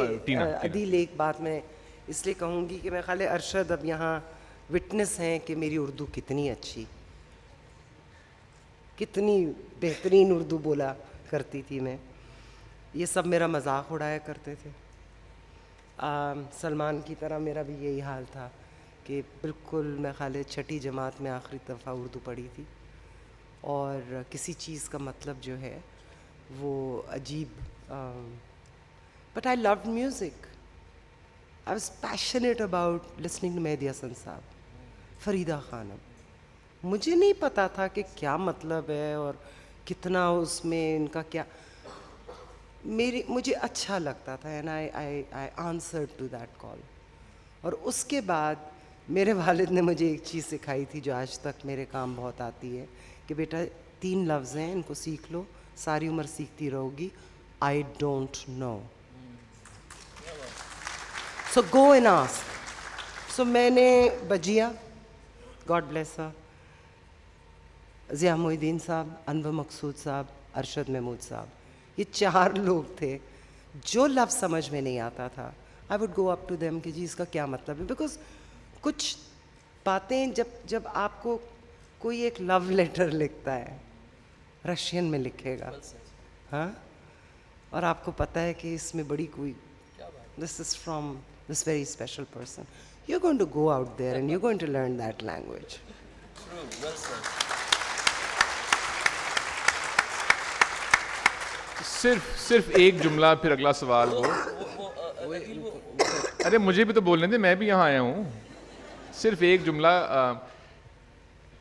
عدیل ایک بات میں اس لیے کہوں گی کہ میں خیال ارشد اب یہاں وٹنس ہیں کہ میری اردو کتنی اچھی، کتنی بہترین اردو بولا کرتی تھی میں. یہ سب میرا مذاق اڑایا کرتے تھے. سلمان کی طرح میرا بھی یہی حال تھا کہ بالکل میں خیال 6ٹھی جماعت میں آخری دفعہ اردو پڑھی تھی اور کسی چیز کا مطلب جو ہے وہ عجیب. But I loved music. I was passionate about listening to Mehdi Hasan Saab, Farida Khanum. مجھے نہیں پتا تھا کہ کیا مطلب ہے اور کتنا اس میں ان کا کیا. مجھے اچھا لگتا تھا and I answered to that call. اور اس کے بعد میرے والد نے مجھے ایک چیز سکھائی تھی جو آج تک میرے کام بہت آتی ہے کہ بیٹا 3 لفظ ہیں, ان کو سیکھ لو, ساری عمر سیکھتی رہو گی. I don't know, so go and ask. So میں نے Bajia, God bless her, Zia Mohi uddin sahab, انور مقصود صاحب, ارشد محمود صاحب, یہ 4 لوگ تھے. جو لفظ سمجھ میں نہیں آتا تھا I would go up to them کہ جی اس کا کیا مطلب ہے. بیکاز کچھ باتیں جب آپ کو کوئی ایک لو لیٹر لکھتا ہے, رشین میں لکھے گا, ہاں, اور آپ کو پتہ ہے کہ اس میں بڑی کوئی, this is from this very special person, you are going to go out there and you are going to learn that language. صرف ایک جملہ, پھر اگلا سوال ہو. ارے مجھے بھی تو بولنے دیں, میں بھی یہاں آیا ہوں. صرف ایک جملہ.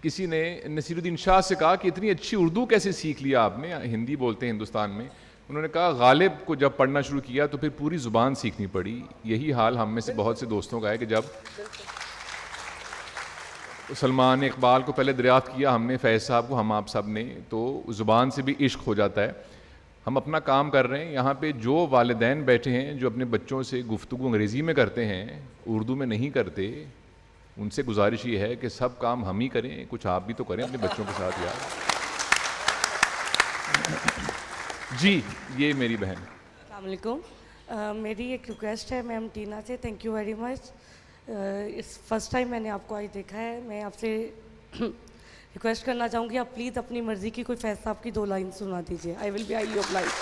کسی نے نصیر الدین شاہ سے کہا کہ اتنی اچھی اردو کیسے سیکھ لیا آپ نے, ہندی بولتے ہیں ہندوستان میں. انہوں نے کہا غالب کو جب پڑھنا شروع کیا تو پھر پوری زبان سیکھنی پڑی. یہی حال ہم میں سے بہت سے دوستوں کا ہے کہ جب سلمان اقبال کو پہلے دریافت کیا ہم نے, فیض صاحب کو, ہم آپ سب نے, تو زبان سے بھی عشق ہو جاتا ہے. ہم اپنا کام کر رہے ہیں یہاں پہ. جو والدین بیٹھے ہیں جو اپنے بچوں سے گفتگو انگریزی میں کرتے ہیں, اردو میں نہیں کرتے, ان سے گزارش یہ ہے کہ سب کام ہم ہی کریں, کچھ آپ بھی تو کریں اپنے بچوں کے ساتھ یار. جی یہ میری بہن. السلام علیکم. میری ایک ریکویسٹ ہے میم ٹینا سے. Thank you very much. اس فرسٹ ٹائم میں نے آپ کو آج دیکھا ہے. میں آپ سے ریکویسٹ کرنا چاہوں گی آپ پلیز اپنی مرضی کی کوئی فیض صاحب کی 2 لائن سنا دیجیے. I will be I you life.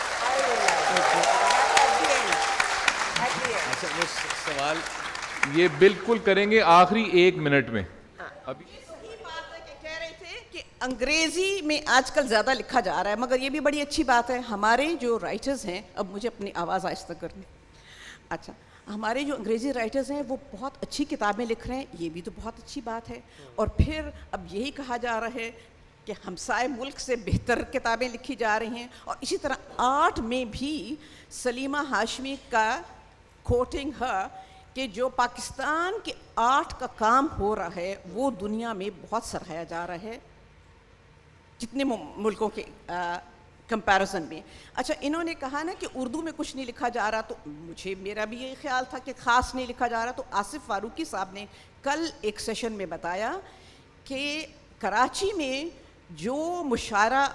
اچھا وہ سوال یہ بالکل کریں گے آخری 1 منٹ میں. ابھی کہہ رہے تھے کہ انگریزی میں آج کل زیادہ لکھا جا رہا ہے, مگر یہ بھی بڑی اچھی بات ہے. ہمارے جو رائٹرز ہیں, اب مجھے اپنی آواز آہستہ کرنی, اچھا, ہمارے جو انگریزی رائٹرز ہیں وہ بہت اچھی کتابیں لکھ رہے ہیں, یہ بھی تو بہت اچھی بات ہے. اور پھر اب یہی کہا جا رہا ہے کہ ہمسائے ملک سے بہتر کتابیں لکھی جا رہی ہیں. اور اسی طرح آرٹ میں بھی سلیمہ ہاشمی کا کوٹنگ ہے کہ جو پاکستان کے آرٹ کا کام ہو رہا ہے وہ دنیا میں بہت سراہا جا رہا ہے جتنے ملکوں کے کمپیریزن میں. اچھا, انہوں نے کہا نا کہ اردو میں کچھ نہیں لکھا جا رہا, تو مجھے میرا بھی یہ خیال تھا کہ خاص نہیں لکھا جا رہا. تو آصف فاروقی صاحب نے کل ایک سیشن میں بتایا کہ کراچی میں جو مشاعرہ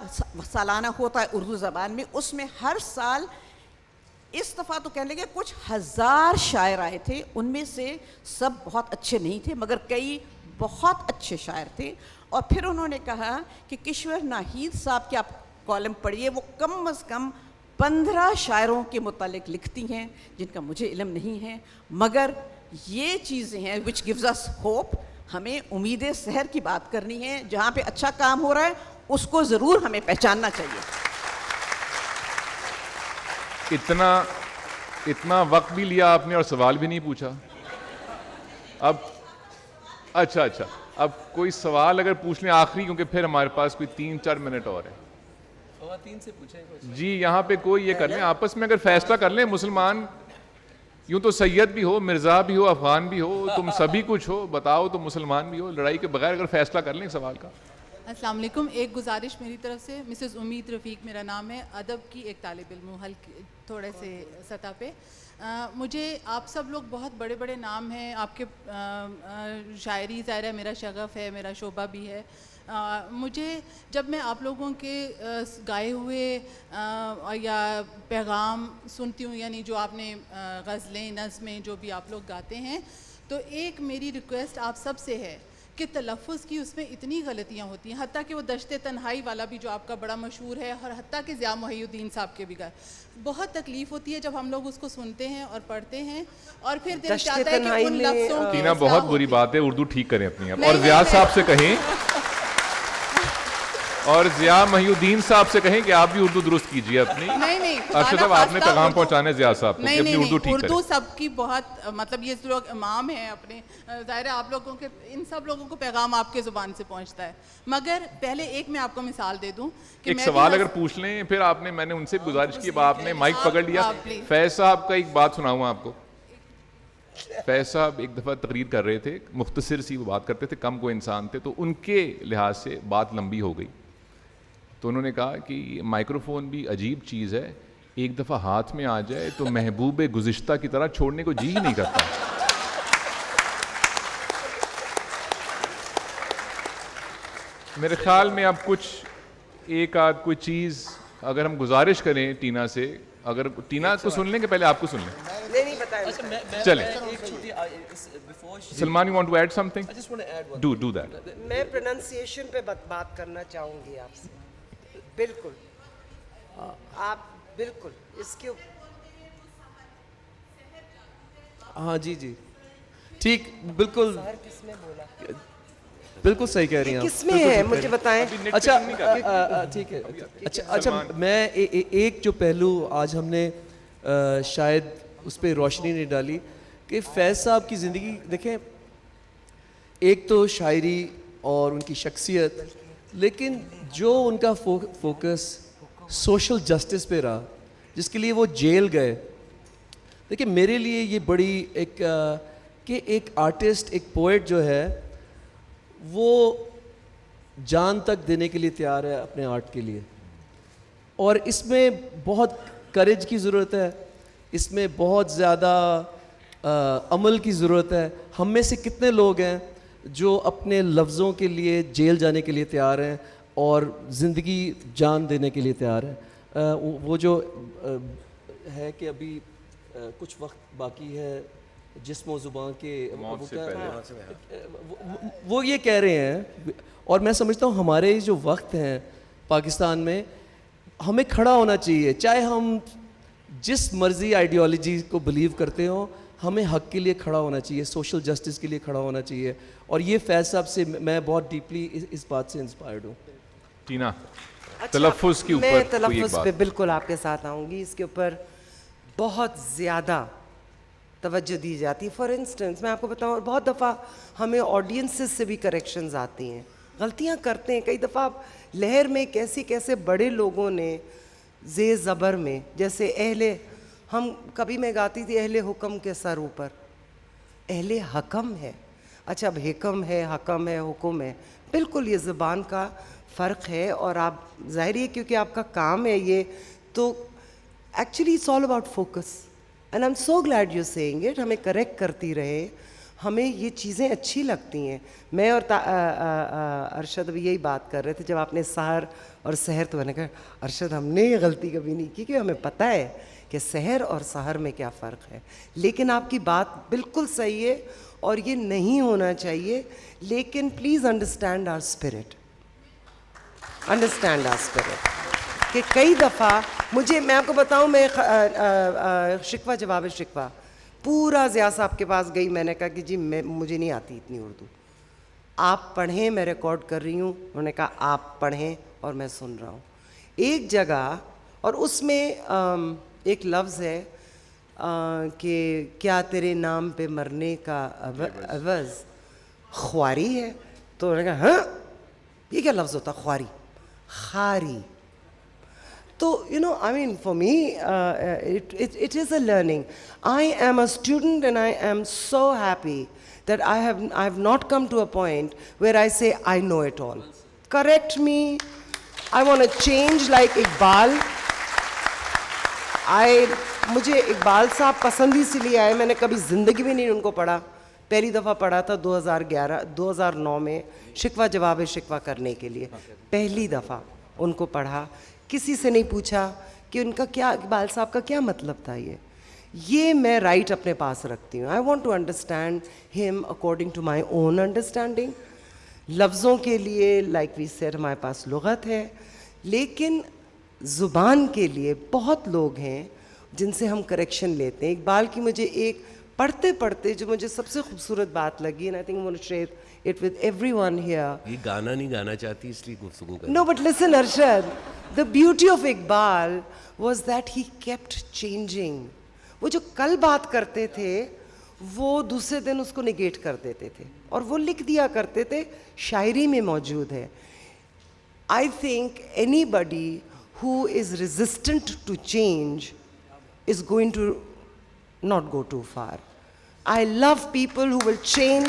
سالانہ ہوتا ہے اردو زبان میں, اس میں ہر سال اس دفعہ تو کہنے لگے کچھ 1000 شاعر آئے تھے. ان میں سے سب بہت اچھے نہیں تھے مگر کئی بہت اچھے شاعر تھے. اور پھر انہوں نے کہا کہ کشور ناہید صاحب کے آپ کالم پڑھیے, وہ کم از کم 15 شاعروں کے متعلق لکھتی ہیں جن کا مجھے علم نہیں ہے, مگر یہ چیزیں ہیں which gives us hope. ہمیں امید سحر کی بات کرنی ہے, جہاں پہ اچھا کام ہو رہا ہے اس کو ضرور ہمیں پہچاننا چاہیے. اتنا وقت بھی لیا آپ نے اور سوال بھی نہیں پوچھا. اب اچھا اب کوئی سوال اگر پوچھ لیں آخری, کیونکہ پھر ہمارے پاس کوئی 3-4 منٹ اور ہے. خواتین سے پوچھیں. جی یہاں پہ کوئی یہ کر لیں آپس میں, اگر فیصلہ کر لیں. مسلمان یوں تو سید بھی ہو, مرزا بھی ہو, افغان بھی ہو, تم سبھی کچھ ہو, بتاؤ تو مسلمان بھی ہو. لڑائی کے بغیر اگر فیصلہ کر لیں سوال کا. السلام علیکم. ایک گزارش میری طرف سے. مسز امید رفیق میرا نام ہے, ادب کی ایک طالب علم ہوں, تھوڑے سے سطح پہ. مجھے آپ سب لوگ بہت بڑے بڑے نام ہیں, آپ کے شاعری ظاہر ہے میرا شغف ہے, میرا شعبہ بھی ہے. مجھے جب میں آپ لوگوں کے گائے ہوئے یا پیغام سنتی ہوں, یعنی جو آپ نے غزلیں نظمیں جو بھی آپ لوگ گاتے ہیں, تو ایک میری ریکویسٹ آپ سب سے ہے کہ تلفظ کی اس میں اتنی غلطیاں ہوتی ہیں, حتیٰ کہ وہ دشت تنہائی والا بھی جو آپ کا بڑا مشہور ہے, اور حتیٰ کہ ضیاء محی الدین صاحب کے بھی گائے, بہت تکلیف ہوتی ہے جب ہم لوگ اس کو سنتے ہیں اور پڑھتے ہیں, اور پھر دل چاہتا ہے کہ ان لفظوں کی ٹینا بہت بری بات ہے, اردو ٹھیک کریں اپنی آپ. اور ضیاء صاحب سے کہیں, اور ضیاء محی الدین صاحب سے کہیں کہ آپ بھی اردو درست کیجیے اپنی. نہیں ارشد صاحب آپ نے پیغام پہنچانے ضیاء صاحب کو کہ اپنی اردو ٹھیک کریں. اردو سب کی بہت, مطلب یہ لوگ امام ہیں اپنے, ظاہر ہے آپ لوگوں کے, ان سب لوگوں کو پیغام آپ کے زبان سے پہنچتا ہے. مگر پہلے ایک میں آپ کو مثال دے دوں کہ ایک سوال اگر پوچھ لیں, پھر آپ نے, میں نے ان سے گزارش کی, اب آپ نے مائک پکڑ لیا. فیض صاحب کا ایک بات سناؤں آپ کو. فیض صاحب ایک دفعہ تقریر کر رہے تھے, مختصر سی وہ بات کرتے تھے, کم کو انسان تھے, تو ان کے لحاظ سے بات لمبی ہو گئی. تو انہوں نے کہا کہ مائکرو فون بھی عجیب چیز ہے, ایک دفعہ ہاتھ میں آ جائے تو محبوب گزشتہ کی طرح چھوڑنے کو جی ہی نہیں کرتا. میرے خیال میں اب کچھ ایک آدھ کوئی چیز اگر ہم گزارش کریں ٹینا سے, اگر ٹینا کو سن لیں کہ پہلے آپ کو سن لیں؟ نہیں بتائیں. چلیں Salman, you want to add something? Do that. میں پروننسیشن پہ بات کرنا چاہوں گی آپ سے. بالکل آپ بالکل اس کے ہاں جی جی ٹھیک, بالکل کس میں بولا, بالکل صحیح کہہ رہی ہیں آپ. کس میں ہے مجھے بتائیں. اچھا ٹھیک ہے. اچھا میں ایک جو پہلو آج ہم نے شاید اس پہ روشنی نہیں ڈالی کہ فیض صاحب کی زندگی دیکھیں, ایک تو شاعری اور ان کی شخصیت, لیکن جو ان کا فوکس سوشل جسٹس پہ رہا, جس کے لیے وہ جیل گئے. دیکھیں میرے لیے یہ بڑی ایک کہ ایک آرٹسٹ, ایک پوئٹ جو ہے وہ جان تک دینے کے لیے تیار ہے اپنے آرٹ کے لیے, اور اس میں بہت کریج کی ضرورت ہے, اس میں بہت زیادہ عمل کی ضرورت ہے. ہم میں سے کتنے لوگ ہیں جو اپنے لفظوں کے لیے جیل جانے کے لیے تیار ہیں اور زندگی جان دینے کے لیے تیار ہیں. وہ جو ہے کہ ابھی کچھ وقت باقی ہے جسم و زبان کے, وہ یہ کہہ رہے ہیں, اور میں سمجھتا ہوں ہمارے جو وقت ہیں پاکستان میں ہمیں کھڑا ہونا چاہیے, چاہے ہم جس مرضی آئیڈیالوجی کو بلیو کرتے ہوں, ہمیں حق کے لیے کھڑا ہونا چاہیے, سوشل جسٹس کے لیے کھڑا ہونا چاہیے. اور یہ فیض صاحب سے میں بہت ڈیپلی اس بات سے انسپائرڈ ہوں. ٹینا تلفظ کے اوپر میں تلفظ پہ بالکل آپ کے ساتھ آؤں گی. اس کے اوپر بہت زیادہ توجہ دی جاتی ہے. فار انسٹنس میں آپ کو بتاؤں, بہت دفعہ ہمیں آڈینسز سے بھی کریکشنز آتی ہیں, غلطیاں کرتے ہیں. کئی دفعہ لہر میں کیسے بڑے لوگوں نے زیر زبر میں, جیسے ہم کبھی میں گاتی تھی اہل حکم کے سر اوپر, اہل حکم ہے. اچھا اب حکم ہے, حکم ہے, حکم ہے, بالکل یہ زبان کا فرق ہے. اور آپ ظاہر ہے کیونکہ آپ کا کام ہے یہ, تو actually it's all about focus. And I am so glad you seeing it. ہمیں کریکٹ کرتی رہے, ہمیں یہ چیزیں اچھی لگتی ہیں. میں اور ارشد ابھی یہی بات کر رہے تھے جب آپ نے سحر اور سحر, تو میں نے کہا ارشد ہم نے یہ غلطی کبھی نہیں کی, کہ ہمیں پتہ ہے کہ سحر اور سحر میں کیا فرق ہے. لیکن آپ کی بات بالکل صحیح ہے اور یہ نہیں ہونا چاہیے. لیکن please understand our spirit, understand our spirit. کہ کئی دفعہ میں آپ کو بتاؤں, میں شکوہ جواب شکوہ پورا ضیاء صاحب کے پاس گئی. میں نے کہا کہ جی مجھے نہیں آتی اتنی اردو, آپ پڑھیں, میں ریکارڈ کر رہی ہوں. انہوں نے کہا آپ پڑھیں اور میں سن رہا ہوں. ایک جگہ, اور اس میں ایک لفظ ہے کہ کیا تیرے نام پہ مرنے کا عوض خواری ہے. تو انہوں نے کہا ہاں یہ کیا لفظ ہوتا, خواری, خاری. تو I mean for me it is a learning. I am a student and I am so happy that I have not come to a point where I say I know it all. Correct me. I want to change like Iqbal. مجھے اقبال صاحب پسند اسی لیے آئے, میں نے کبھی زندگی میں نہیں ان کو پڑھا. پہلی دفعہ پڑھا تھا 2009 میں شکوہ جواب شکوہ کرنے کے لیے, پہلی دفعہ ان کو پڑھا. کسی سے نہیں پوچھا کہ ان کا کیا, اقبال صاحب کا کیا مطلب تھا. یہ میں رائٹ اپنے پاس رکھتی ہوں. آئی وانٹ ٹو انڈرسٹینڈ ہم according to my own understanding. لفظوں کے لیے لائک وی سیڈ ہمارے پاس لغت ہے, لیکن زبان کے لیے بہت لوگ ہیں جن سے ہم کریکشن لیتے ہیں. اقبال کی مجھے ایک پڑھتے پڑھتے جو مجھے سب سے خوبصورت بات لگی, and I think I want to share it with everyone here. یہ گانا نہیں گانا چاہتی اس لیے گفتگو کر. No, but listen Arshad, the beauty of Iqbal was that he kept changing. وہ جو کل بات کرتے تھے وہ دوسرے دن اس کو نگیٹ کر دیتے تھے, اور وہ لکھ دیا کرتے تھے, شاعری میں موجود ہے. I think anybody who is resistant to change is going to not go too far. I love people who will change.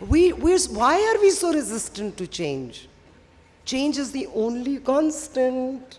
Why are we so resistant to change? Change is the only constant.